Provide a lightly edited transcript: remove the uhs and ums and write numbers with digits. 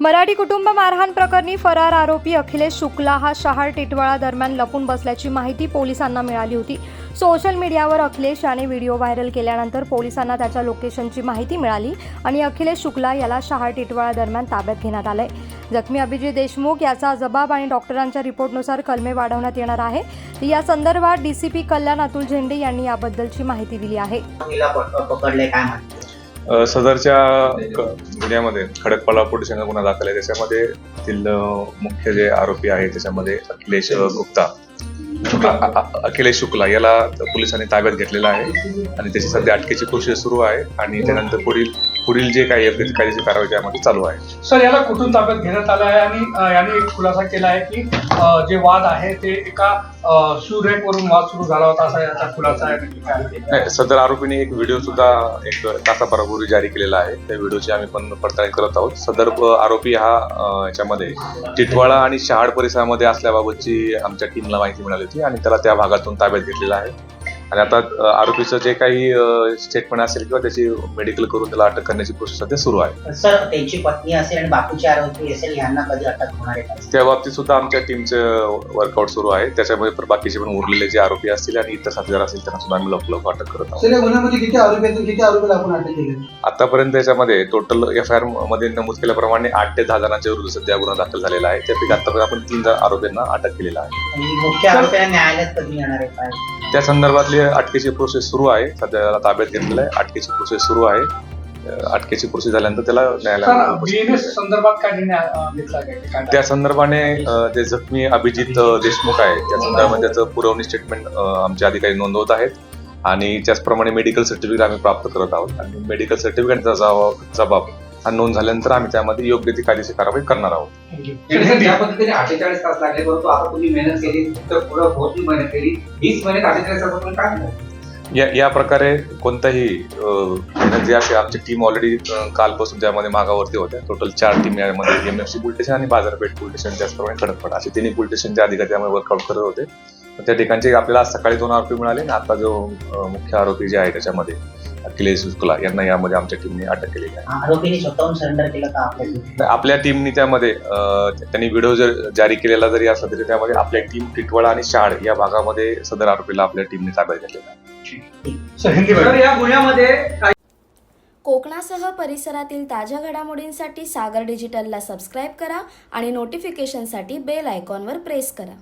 मराठी कुटुंब मारहाण प्रकरणी फरार आरोपी अखिलेश शुक्ला हा शहाळ टिटवाळा दरम्यान लपून बसल्याची माहिती पोलिसांना मिळाली होती। सोशल मीडियावर अखिलेश याने व्हिडिओ व्हायरल केल्यानंतर पोलिसांना त्याच्या लोकेशनची माहिती मिळाली आणि अखिलेश शुक्ला याला शहाळ टिटवाळा दरम्यान ताब्यात घेण्यात आले। जखमी अभिजित देशमुख याचा जबाब आणि डॉक्टरांच्या रिपोर्टनुसार कलमे वाढवण्यात येणार आहे। या संदर्भात डीसीपी कल्याण अतुल झेंडे यांनी याबद्दलची माहिती दिली आहे। सदरच्या गुन्ह्यामध्ये खडकपाडा पोलीस स्टेशनला गुन्हा दाखल आहे। त्याच्यामध्ये तिथील मुख्य जे आरोपी आहे त्याच्यामध्ये अखिलेश शुक्ला याला पोलिसांनी ताब्यात घेतलेला आहे आणि त्याची सध्या अटकेची प्रोसेस सुरू आहे आणि त्यानंतर पुढील जे काही कायदेशीर कारवाई त्यामध्ये चालू आहे। सर, याला कुठून ताब्यात घेण्यात आलं आहे आणि याने एक खुलासा केला आहे की जे वाद आहे ते एका शू रॅक वरून वाद सुरू झाला होता, असा याचा खुलासा आहे। सदर आरोपीने एक व्हिडिओ सुद्धा एक तासाभरापूर्वी जारी केलेला आहे। त्या व्हिडिओची आम्ही पण पडताळणी करत आहोत। सदर आरोपी हा याच्यामध्ये टिटवाळा आणि शहाळ परिसरामध्ये असल्याबाबतची आमच्या टीमला माहिती मिळाली होती आणि त्याला त्या भागातून ताब्यात घेतलेला आहे आणि आता आरोपीचं जे काही स्टेटमेंट असेल किंवा त्याची मेडिकल करून त्याला अटक करण्याची प्रोसेस सध्या सुरू आहे। सर, त्यांची पत्नी असेल आणि बाकीचे आरोपी असेल, यांना कधी अटक होणार आहे? त्या बाबतीत सुद्धा आमच्या टीमचं वर्कआउट सुरू आहे। त्याच्यामध्ये बाकीचे पण उरलेले जे आरोपी असतील आणि इतर साथीदार असतील त्यांना सुद्धा आम्ही लवकर अटक करत आहोत। आतापर्यंत याच्यामध्ये टोटल FIR मध्ये नमूद केल्याप्रमाणे 8 ते 10 जणांच्या विरुद्ध सध्या गुन्हा दाखल झालेला आहे। त्यापैकी आतापर्यंत आपण 3 आरोपींना अटक केलेला आहे। मुख्य आरोपीला न्यायालयात कधी येणार आहे काय? त्या संदर्भातली अटकेची प्रोसेस सुरू आहे। सध्या ताब्यात घेतलेला आहे, अटकेची प्रोसेस सुरू आहे। अटकेची प्रोसेस झाल्यानंतर त्याला न्यायालयात संदर्भात काय निर्णय घेतला आहे? त्या संदर्भाने जे जखमी अभिजित देशमुख आहे त्या संदर्भात त्याचं पुरवणी स्टेटमेंट आमचे अधिकारी नोंदवत आहेत आणि त्याचप्रमाणे मेडिकल सर्टिफिकेट आम्ही प्राप्त करत आहोत आणि मेडिकल सर्टिफिकेटचा जबाब हा नोंद झाल्यानंतर आम्ही त्यामध्ये योग्य ती कायदेशीर कारवाई करणार आहोत। ज्या पद्धतीने 48 तास लागले, परंतु आता तुम्ही मेहनत केली तर पुढे बहुत मेहनत केली, 20 महिन्यात 48 तास आपण काय केलं? या प्रकारे कोणताही जे असे आमची टीम ऑलरेडी कालपासून त्यामध्ये मागावरती होत्या। टोटल 4 टीम यामध्ये MFC पोलीस स्टेशन आणि बाजारपेठ पोलीस स्टेशन त्याचप्रमाणे खडकपाडा असे तिन्ही पोलीस स्टेशनचे अधिकारी त्यामध्ये वर्कआउट करत होते। त्या ठिकाणचे आपल्याला सकाळी 2 आरोपी मिळाले आणि आता जो मुख्य आरोपी जे आहे त्याच्यामध्ये अखिलेश शुक्ला यांना यामध्ये आमच्या टीमने अटक केलेली आहे। आरोपीने स्वतःहून सरेंडर केलं का? आपल्या टीमने त्यामध्ये त्यांनी व्हिडिओ जारी केलेला जरी असला तरी त्यामध्ये आपल्या टीम टिटवाळा आणि शहाळ या भागामध्ये सदर आरोपीला आपल्या टीमने ताब्यात घेतलेला आहे। या गुन्ह्यामध्ये कोकणासह परिसरातील ताज्या घडामोडींसाठी सागर डिजिटलला सबस्क्राईब करा आणि नोटिफिकेशनसाठी बेल आयकॉनवर प्रेस करा।